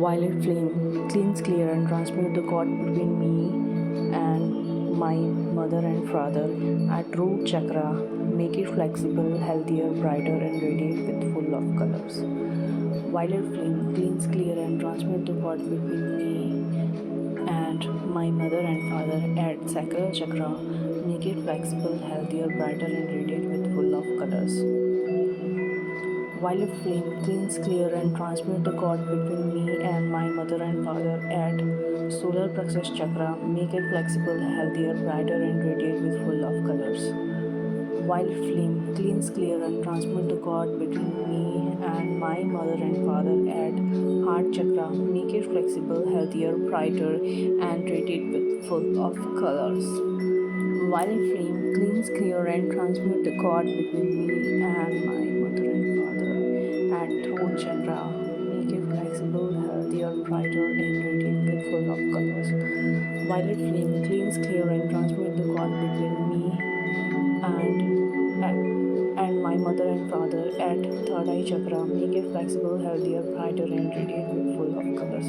Violet flame cleans, clear, and transmute the cord between me and my mother and father at root chakra. Make it flexible, healthier, brighter, and radiate with full of colors. Violet flame cleans, clear, and transmute the cord between me and my mother and father at sacral chakra. Make it flexible, healthier, brighter, and radiate with full of colors. Violet flame cleans, clear, and transmute the cord between me and my mother and father at solar plexus chakra. Make it flexible, healthier, brighter, and radiate with full of colors. Violet flame cleans, clear, and transmute the cord between me and my mother and father at heart chakra. Make it flexible, healthier, brighter, and radiate with full of colors. Violet flame cleans, clear, and transmute the cord between me and my mother and father at throat chakra. Make it flexible, healthier, brighter, and radiate with full of colors. Violet flame cleans, clear, and transmute the cord between me and my mother and father at third eye chakra. Make it flexible, healthier, brighter, and radiate with full of colors.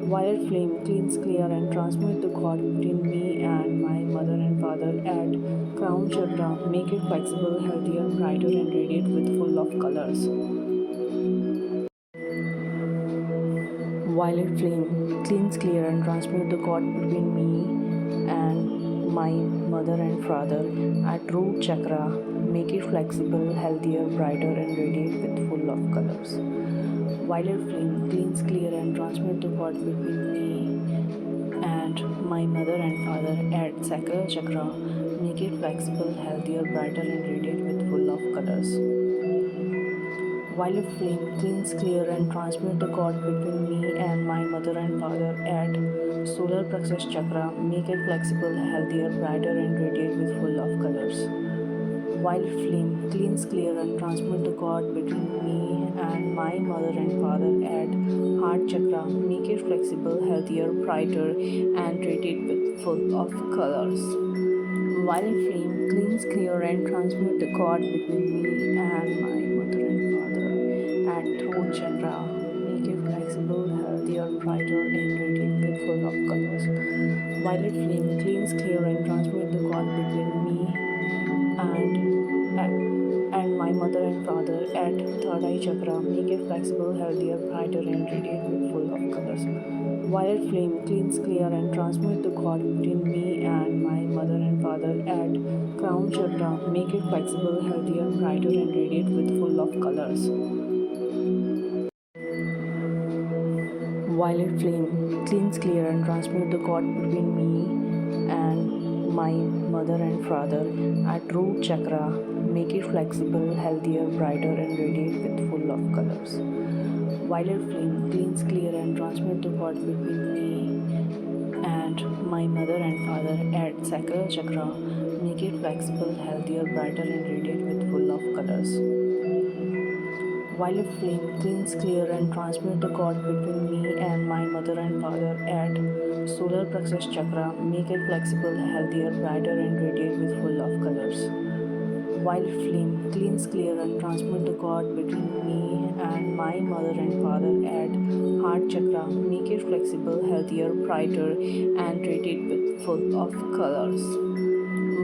Violet flame cleans, clear, and transmute the cord between me and my mother and father at crown chakra. Make it flexible, healthier, brighter, and radiate with full of colors. Violet flame cleans, clear, and transmute the cord between me and my mother and father at root chakra. Make it flexible, healthier, brighter, and radiate with full of colors. Violet flame cleans, clear, and transmute the cord between me and my mother and father at sacral chakra. Make it flexible, healthier, brighter, and radiate with full of colors. Violet flame cleans, clear, and transmute the cord between me and my mother and father at solar plexus chakra. Make it flexible, healthier, brighter, and radiate with full of colors. Violet flame cleans, clear, and transmute the cord between me and my mother and father at heart chakra. Make it flexible, healthier, brighter, and radiate with full of colors. Violet flame cleans, clear, and transmute the cord between me and my mother and father at throat chakra. Make it flexible, healthier, brighter, and radiate with full of colors. Violet flame cleans, clear, and transmute the cord between me and my mother and father at third eye chakra. Make it flexible, healthier, brighter, and radiate with full of colors. Violet flame cleans, clear, and transmute the cord between me and my mother and father at crown chakra. Make it flexible, healthier, brighter, and radiate with full of colors. Violet flame cleans, clear, and transmute the cord between me and my mother and father at root chakra. Make it flexible, healthier, brighter, and radiate with full of colors. Violet flame cleans, clear, and transmute the cord between me and my mother and father at sacral chakra. Make it flexible, healthier, brighter, and radiate with full of colors. Violet flame cleans, clear, and transmute the cord between me and my mother and father at solar plexus chakra. Make it flexible, healthier, brighter, and radiate with full of colors. Violet flame cleans, clear, and transmute the cord between me and my mother and father at heart chakra. Make it flexible, healthier, brighter, and radiate with full of colors.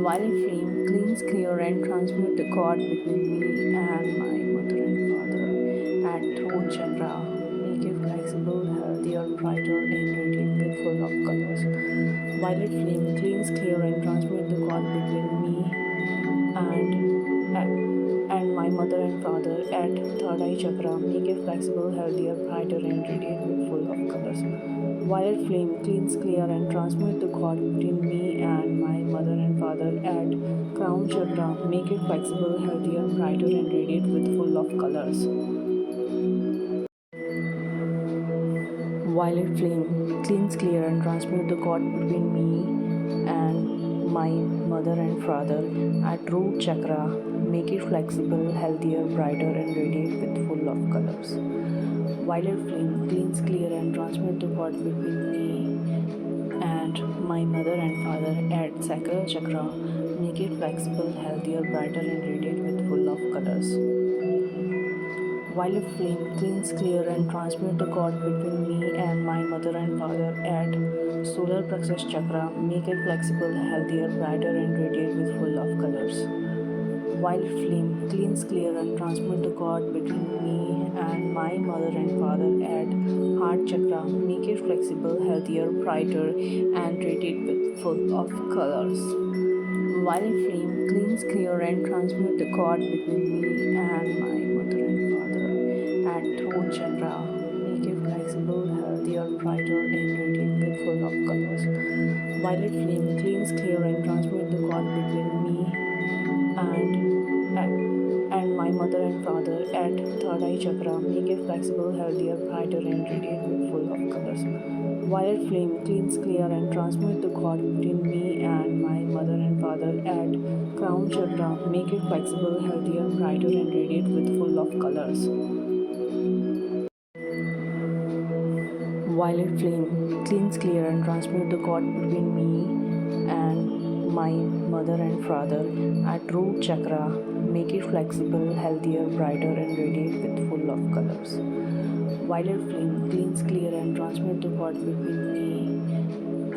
Violet flame cleans, clear, and transmute the cord between me and my mother and father at throat chakra. Make it flexible, healthier, brighter, and radiate with full of colors. Violet flame cleans, clear, and transmute the cord between me and my mother and father at third eye chakra. Make it flexible, healthier, brighter, and radiate with full of colors. Violet flame cleans, clear, and transmute the cord between me and my mother and father at crown chakra. Make it flexible, healthier, brighter, and radiate with full of colors. Violet flame cleans, clear, and transmute the cord between me and my mother and father at root chakra. Make it flexible, healthier, brighter, and radiate with full of colors. Violet flame cleans, clear, and transmute the cord between me and my mother and father at sacral chakra. Make it flexible, healthier, brighter, and radiate with full of colors. Violet flame cleans, clear, and transmute the cord between me and my mother and father at solar plexus chakra, make it flexible, healthier, brighter, and radiate with full of colors. Violet flame cleans, clear, and transmute the cord between me and my mother and father at heart chakra, make it flexible, healthier, brighter, and radiate with full of colors. Violet flame cleans, clear, and transmute the cord between me and my mother and father at throat chakra, make it flexible, healthier, brighter, and radiate with full of colors. Violet flame cleans, clear, and transmute the cord between me and my mother and father at third eye chakra, make it flexible, healthier, brighter, and radiate with full of colors. Violet flame cleans, clear, and transmute the cord between me and my mother and father at crown chakra, make it flexible, healthier, brighter, and radiate with full of colors. Violet flame cleans, clear, and transmute the cord between me and my mother and father at root chakra, make it flexible, healthier, brighter, and radiate with full of colors. Violet flame cleans, clear, and transmute the cord between me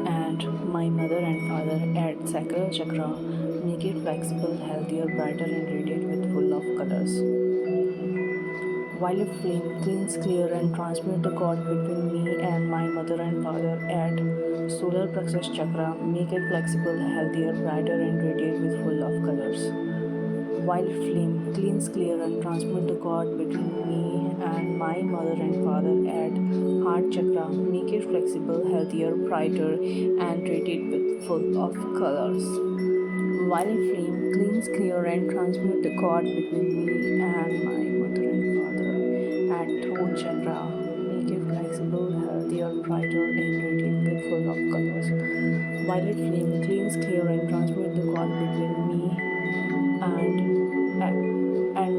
and my mother and father at sacral chakra, make it flexible, healthier, brighter, and radiate with full of colors. Violet flame cleans, clear, and transmute the cord between me and my mother and father at solar plexus chakra, make it flexible, healthier, brighter, and radiate with full of colors. Violet flame cleans, clear, and transmute the cord between me and my mother and father at heart chakra, make it flexible, healthier, brighter, and radiate with full of colors. Violet flame cleans, clear, and transmute the cord between me and my mother and father at throat chakra, make it flexible, healthier, brighter, and radiate with full of colors. Violet flame cleans, clear, and transmute the cord between me and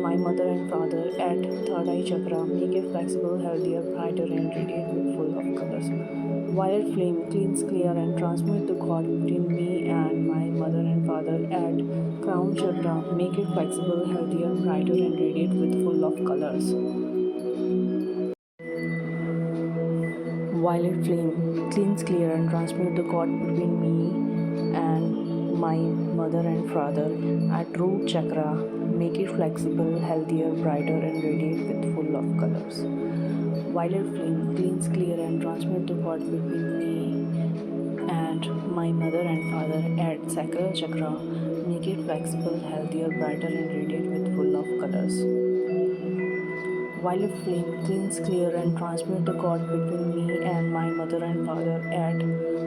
my mother and father at third eye chakra, make it flexible, healthier, brighter, and radiate with full of colors. Violet flame cleans, clear, and transmute the cord between me and my mother and father at crown chakra, make it flexible, healthier, brighter, and radiate with full of colors. Violet flame cleans, clear, and transmute the cord between me and my mother and father at root chakra, make it flexible, healthier, brighter, and radiate with full of colors. Violet flame cleans, clear, and transmute the cord between me and my mother and father at sacral chakra, make it flexible, healthier, brighter, and radiate with full of colors. Violet flame cleans, clear, and transmute the cord between me and my mother and father at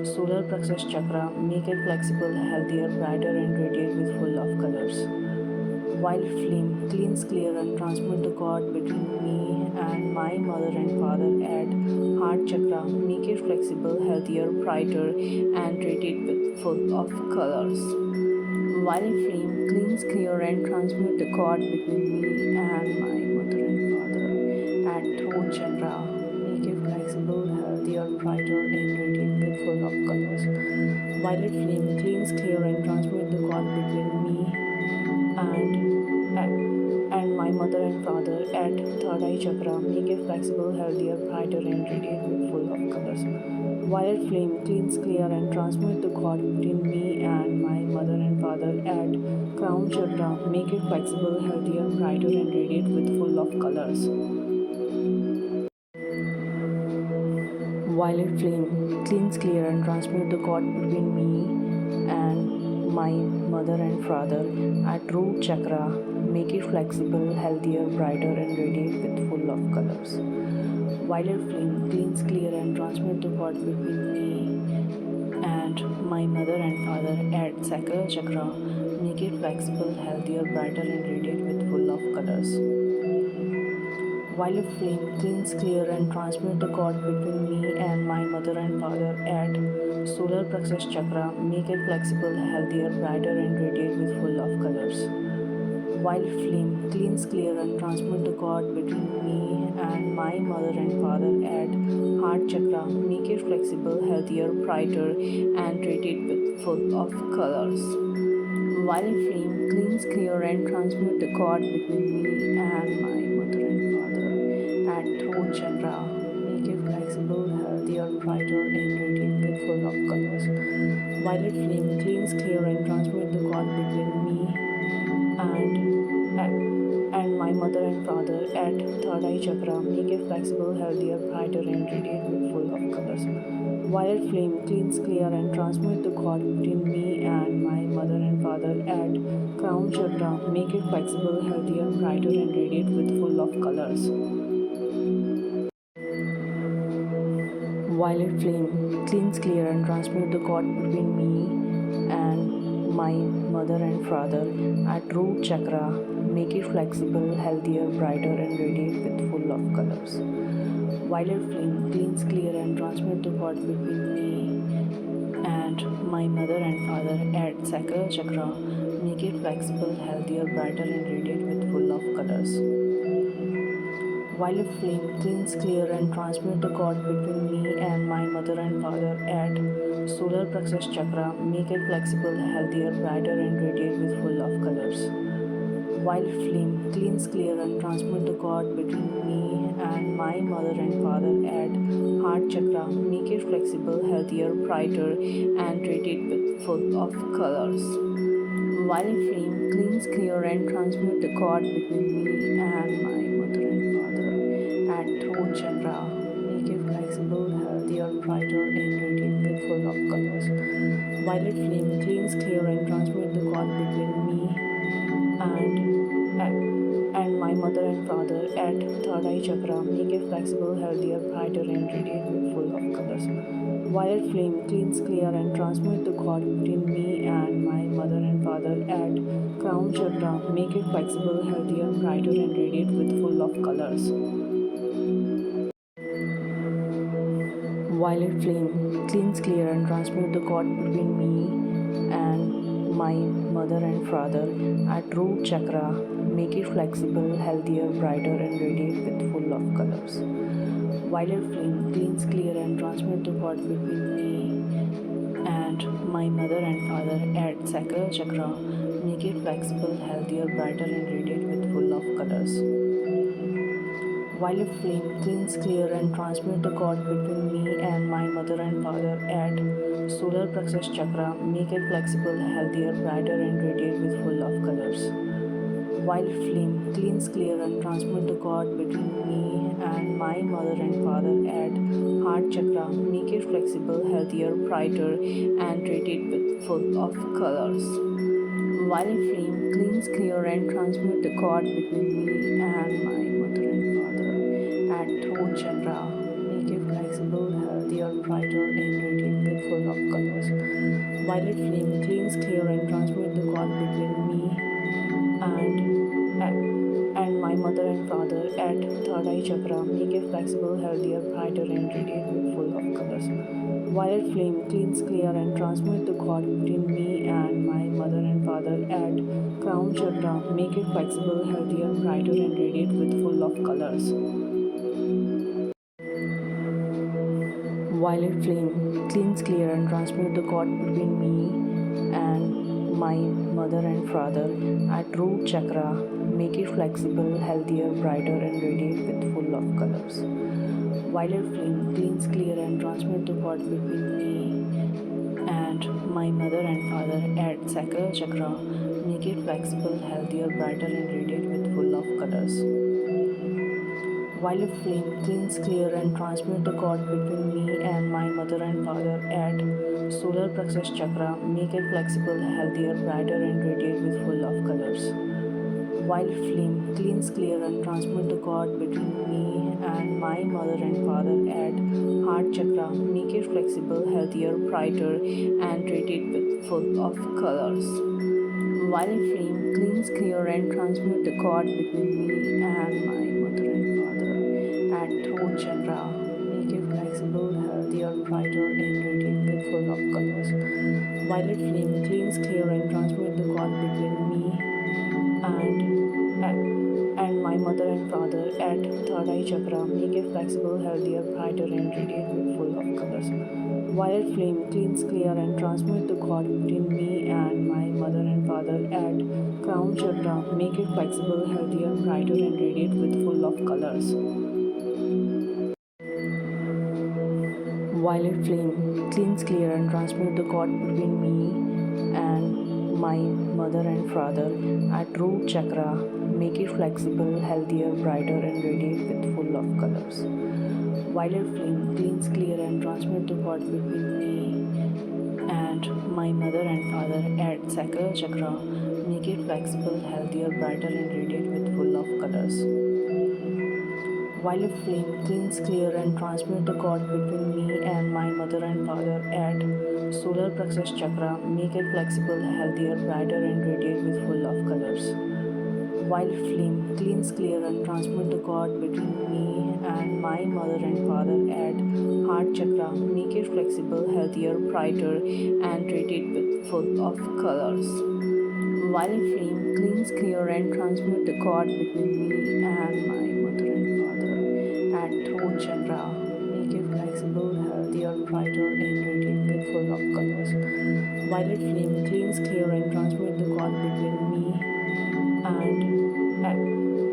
solar plexus chakra, make it flexible, healthier, brighter, and radiate with full of colors. Violet flame cleans, clear, and transmute the cord between me and my mother and father at heart chakra, make it flexible, healthier, brighter, and radiate with full of colors. Violet flame cleans, clear, and transmute the cord between me and my mother and father at throat chakra, make it flexible, healthier, brighter, and radiate with full of colors. Violet flame cleans, clear, and transmute the cord between me and my mother and father at third eye chakra, make it flexible, healthier, brighter, and radiate with full of colors. Violet flame cleans, clear, and transmute the cord between me and my mother and father at crown chakra, make it flexible, healthier, brighter, and radiate with full of colors. Violet flame cleans, clear, and transmute the cord between me and my mother and father at root chakra, make it flexible, healthier, brighter, and radiate with full of colors. Violet flame cleans, clear, and transmute the cord between me and my mother and father at sacral chakra, make it flexible, healthier, brighter, and radiate with full of colors. Violet flame cleans, clear, and transmute the cord between me and my mother and father at solar plexus chakra, make it flexible, healthier, brighter, and radiate with full of colors. Violet flame cleans, clear, and transmute the cord between me and my mother and father at heart chakra, make it flexible, healthier, brighter, and radiate with full of colors. Violet flame flame cleans, clear, and transmute the cord between me and my mother and father at throat chakra. Make it flexible, healthier, brighter, and radiant with full of colors. Violet flame cleans, clear, and transmute the cord between me and my mother and father at third eye chakra. Make it flexible, healthier, brighter, and radiant with full of colors. Violet flame cleans, clear, and transmute the cord between me and my mother and father at crown chakra. Make it flexible, healthier, brighter, and radiant with full of colors. Violet flame cleans, clear, and transmute the cord between me and my mother and father at root chakra. Make it flexible, healthier, brighter, and radiant with full of colors. Violet flame cleans, clear, and transmute the cord between me and my mother and father at sacral chakra. Make it flexible, healthier, brighter, and radiant with full of colors. Violet flame cleans, clear, and transmute the cord between me and my mother and father at solar plexus chakra. Make it flexible, healthier, brighter, and radiant with full of colors. Violet flame cleans, clear, and transmute the cord between me and my mother and father at heart chakra. Make it flexible, healthier, brighter, and radiant with full of colors. Violet flame cleans, clear, and transmute the cord between me and my mother and father at throat chakra. Make it flexible, healthier, brighter, and radiant with full of colors. Violet flame cleans, clear, and transmute the cord between me and my mother and father at third eye chakra. Make it flexible, healthier, brighter, and radiant with full of colors. Violet flame cleans, clear, and transmute the cord between me and my mother and father at crown chakra. Make it flexible, healthier, brighter, and radiant with full of colors. Violet flame cleans, clear, and transmute the cord between me and my mother and father at root chakra. Make it flexible, healthier, brighter, and radiant with full of colors. Violet flame cleans, clear, and transmute the cord between me and my mother and father at sacral chakra. Make it flexible, healthier, brighter, and radiant with full of colors. Violet flame cleans, clear, and transmute the cord between me and my mother and father at solar plexus chakra. Make it flexible, healthier, brighter, and radiant with full of colors. Violet flame cleans, clear, and transmute the cord between me and my mother and father at heart chakra. Make it flexible, healthier, brighter, and radiant with full of colors. Violet flame cleans, clear, and transmute the cord between me and my mother and father at throat chakra. Make it flexible, healthier, brighter, and radiant with full of colors. Violet flame cleans, clear, and transmute the cord between me and my mother and father at third eye chakra. Make it flexible, healthier, brighter, and radiant with full of colors. Violet flame cleans, clear, and transmute the cord between me and my mother and father at crown chakra. Make it flexible, healthier, brighter, and radiant with full of colors. Violet flame cleans, clear, and transmute the cord between me and my mother and father at root chakra. Make it flexible, healthier, brighter, and radiant with full of colors. Violet flame cleans, clear, and transmute the cord between me and my mother and father at sacral chakra. Make it flexible, healthier, brighter, and radiant with full of colors. Violet flame cleans, clear, and transmute the cord between me and my mother and father at solar plexus chakra. Make it flexible, healthier, brighter, and radiant with full of colors. Violet flame cleans, clear, and transmute the cord between me and my mother and father at heart chakra. Make it flexible, healthier, brighter, and radiant with full of colors. Violet flame cleans, clear, and transmute the cord between me and my mother and father at throat chakra. Make it flexible, healthier, brighter, and radiant with full of colors. Violet flame cleans, clear, and transmute the cord between me and my mother and father at third eye chakra. Make it flexible, healthier, brighter, and radiant with full of colors. Violet flame cleans, clear, and transmute the God between me and my mother and father at crown chakra. Make it flexible, healthier, brighter, and radiate with full of colors. Violet flame cleans, clear, and transmute the God between me and my mother and father at root chakra. Make it flexible, healthier, brighter, and radiate with full of colors. Violet flame cleans, clear, and transmute the God between me and my mother and father at sacral chakra. Make it flexible, healthier, brighter, and radiate with full of colors. Violet flame cleans, clear, and transmute the God between me and my mother and father at solar plexus chakra. Make it flexible, healthier, brighter, and radiate with full of colors. Violet flame cleans, clear, and transmute the God between me and my mother and father at heart chakra. Make it flexible, healthier, brighter, and radiate with full of colors. Violet flame cleans, clear, and transmute the God between me and my mother and father at throat chakra. Make it flexible, healthier, brighter, and radiate with full of colors. Violet flame cleans, clear, and transmute the God between me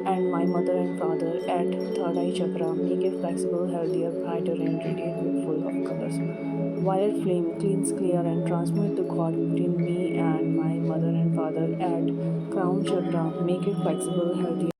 and my mother and father at third eye chakra. Make it flexible, healthier, brighter, and radiate with full of colors. Violet flame cleans, clear, and transmute the God between me and my mother and father at crown chakra. Make it flexible, healthier.